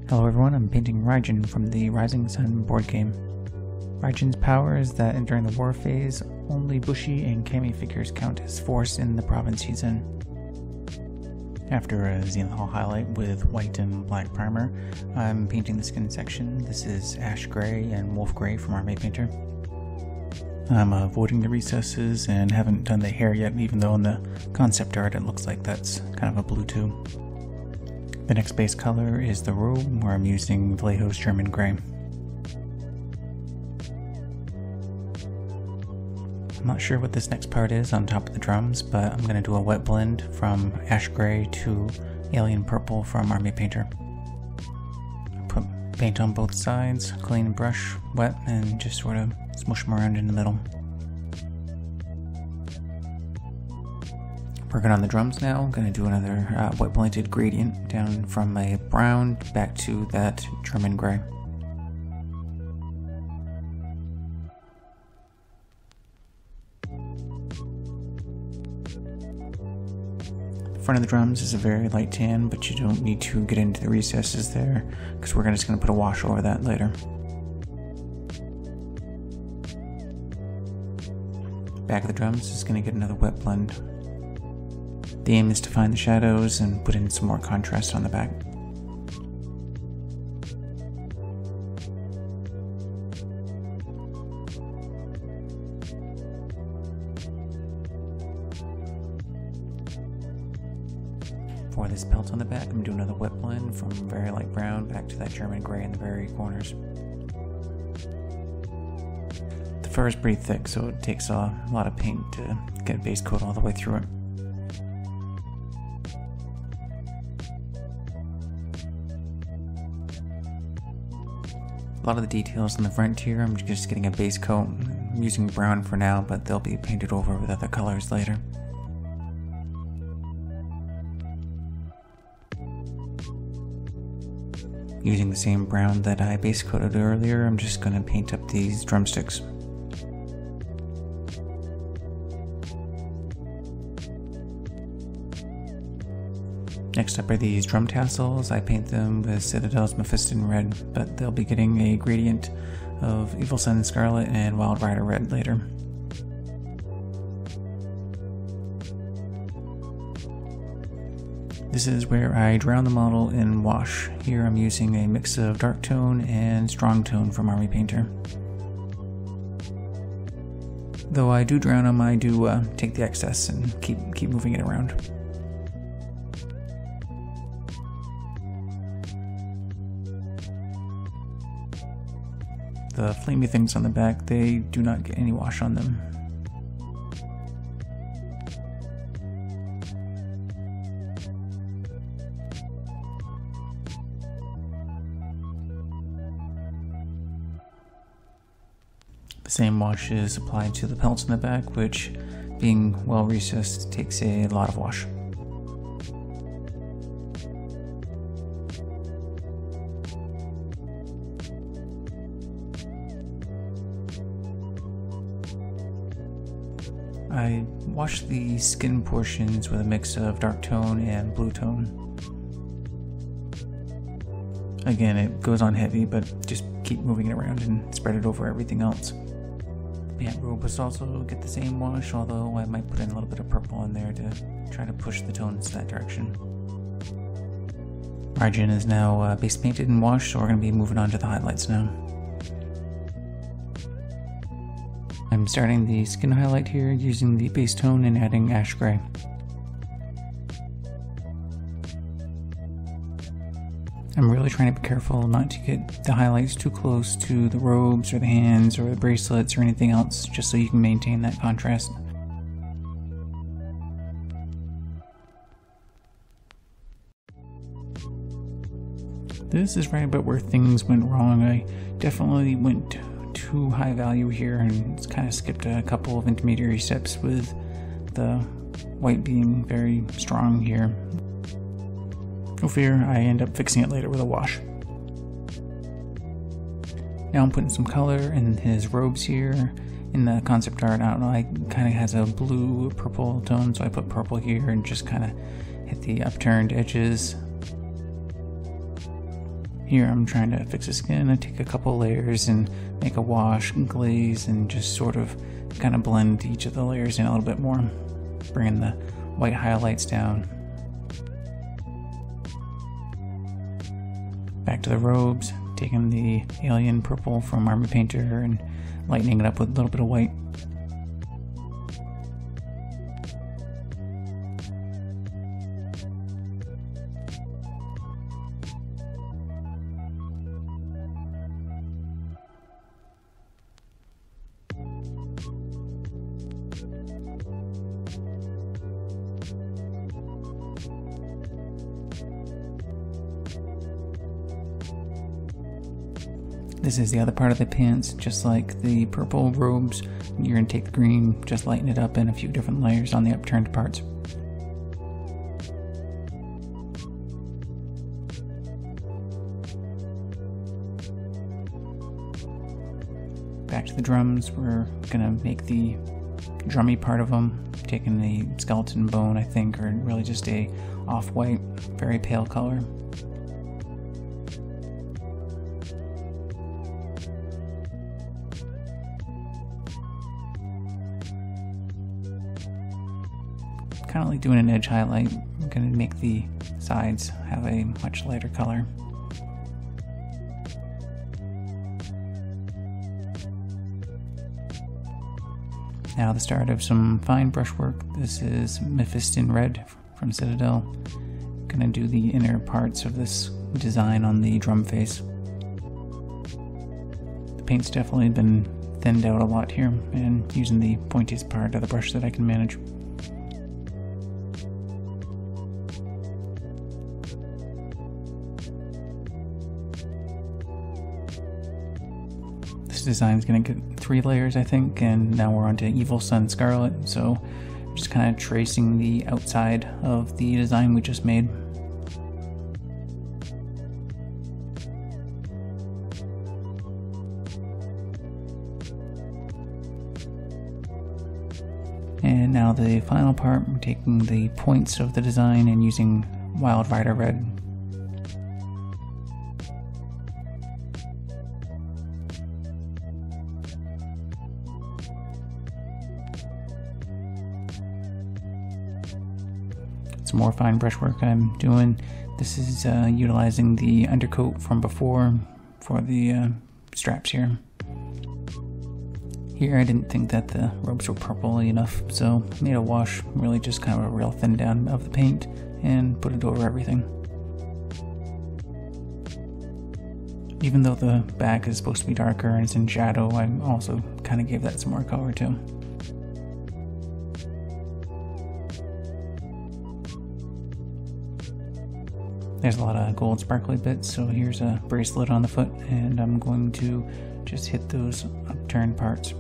Hello everyone, I'm painting Raijin from the Rising Sun board game. Raijin's power is that during the war phase, only Bushi and Kami figures count as force in the province he's in. After a Zenithal highlight with white and black primer, I'm painting the skin section. This is Ash Gray and Wolf Gray from Army Painter. I'm avoiding the recesses and haven't done the hair yet, even though in the concept art it looks like that's kind of a blue too. The next base color is the robe, where I'm using Vallejo's German Gray. I'm not sure what this next part is on top of the drums, but I'm going to do a wet blend from Ash Gray to Alien Purple from Army Painter. I put paint on both sides, clean brush, wet, and just sort of smush them around in the middle. Working on the drums now, I'm going to do another wet blended gradient down from a brown back to that German Gray. The front of the drums is a very light tan, but you don't need to get into the recesses there because we're just going to put a wash over that later. Back of the drums is going to get another wet blend. The aim is to find the shadows and put in some more contrast on the back. For this pelt on the back, I'm doing another wet blend from very light brown back to that German Gray in the very corners. The fur is pretty thick, so it takes a lot of paint to get a base coat all the way through it. A lot of the details on the front here, I'm just getting a base coat. I'm using brown for now, but they'll be painted over with other colors later. Using the same brown that I base coated earlier, I'm just going to paint up these drumsticks. Next up are these drum tassels. I paint them with Citadel's Mephiston Red, but they'll be getting a gradient of Evil Sun Scarlet and Wild Rider Red later. This is where I drown the model in wash. Here I'm using a mix of dark tone and strong tone from Army Painter. Though I do drown them, I do take the excess and keep moving it around. The flamey things on the back, they do not get any wash on them. The same wash is applied to the pelts in the back, which, being well recessed, takes a lot of wash. I wash the skin portions with a mix of dark tone and blue tone. Again, it goes on heavy, but just keep moving it around and spread it over everything else. The robe will also get the same wash, although I might put in a little bit of purple in there to try to push the tones that direction. Raijin is now base painted and washed, so we're going to be moving on to the highlights now. I'm starting the skin highlight here using the base tone and adding Ash Gray. I'm really trying to be careful not to get the highlights too close to the robes or the hands or the bracelets or anything else, just so you can maintain that contrast. This is right about where things went wrong. I definitely went too high value here and it's kind of skipped a couple of intermediary steps with the white being very strong here. No fear, I end up fixing it later with a wash. Now I'm putting some color in his robes here. In the concept art, I don't know, it kind of has a blue purple tone, so I put purple here and just kind of hit the upturned edges. Here I'm trying to fix the skin. I take a couple layers and make a wash and glaze and just sort of kind of blend each of the layers in a little bit more, bringing the white highlights down. Back to the robes, taking the alien purple from Army Painter and lightening it up with a little bit of white. This is the other part of the pants, just like the purple robes. You're going to take the green, just lighten it up in a few different layers on the upturned parts. Back to the drums, we're going to make the drummy part of them, taking the skeleton bone, I think, or really just a off-white, very pale color. Kind of like doing an edge highlight. I'm going to make the sides have a much lighter color. Now the start of some fine brushwork. This is Mephiston Red from Citadel. I'm going to do the inner parts of this design on the drum face. The paint's definitely been thinned out a lot here, and using the pointiest part of the brush that I can manage. This design is going to get 3 layers, I think, and now we're on to Evil Sun Scarlet, so just kind of tracing the outside of the design we just made. And now the final part, we're taking the points of the design and using Wild Rider Red. Some more fine brushwork I'm doing. This is utilizing the undercoat from before for the straps here. Here I didn't think that the robes were purple enough, so I made a wash, really just kind of a real thin down of the paint, and put it over everything. Even though the back is supposed to be darker and it's in shadow, I also kind of gave that some more color too. There's a lot of gold sparkly bits, so here's a bracelet on the foot, and I'm going to just hit those upturned parts.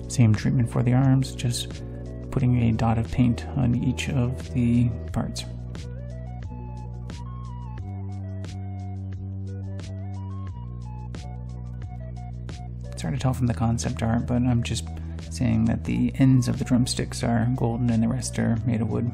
Same treatment for the arms, just putting a dot of paint on each of the parts. It's hard to tell from the concept art, but I'm just saying that the ends of the drumsticks are golden and the rest are made of wood.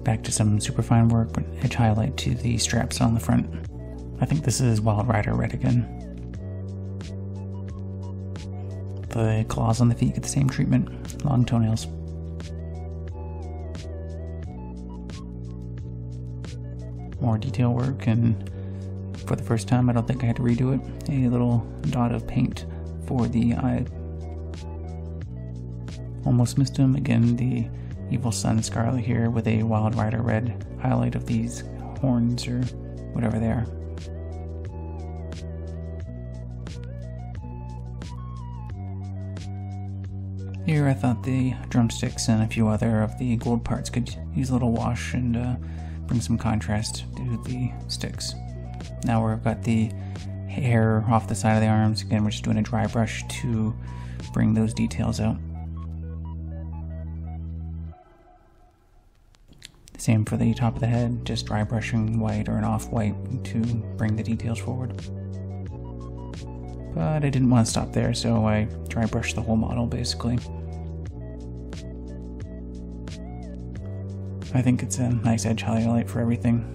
Back to some superfine work, but edge highlight to the straps on the front. I think this is Wild Rider Red again. The claws on the feet get the same treatment, long toenails. More detail work, and for the first time I don't think I had to redo it. A little dot of paint for the eye. Almost missed him. Again, the Evil Sun Scarlet here with a Wild Rider Red highlight of these horns or whatever they are. Here I thought the drumsticks and a few other of the gold parts could use a little wash and bring some contrast to the sticks. Now we've got the hair off the side of the arms. Again, we're just doing a dry brush to bring those details out. Same for the top of the head, just dry brushing white or an off-white to bring the details forward. But I didn't want to stop there, so I dry brushed the whole model basically. I think it's a nice edge highlight for everything.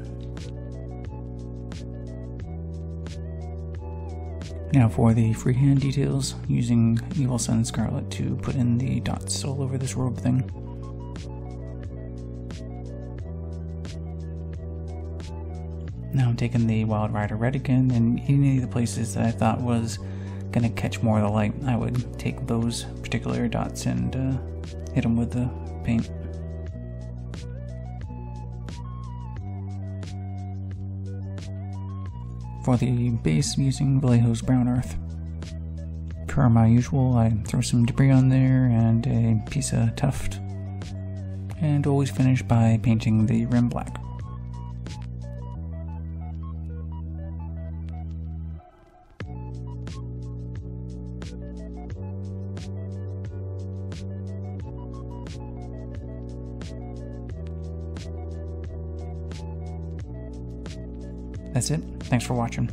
Now for the freehand details, using Evil Sun Scarlet to put in the dots all over this robe thing. Now I'm taking the Wild Rider Red again, and any of the places that I thought was going to catch more of the light, I would take those particular dots and hit them with the paint. For the base, I'm using Vallejo's Brown Earth. Per my usual, I throw some debris on there and a piece of tuft, and always finish by painting the rim black. That's it. Thanks for watching.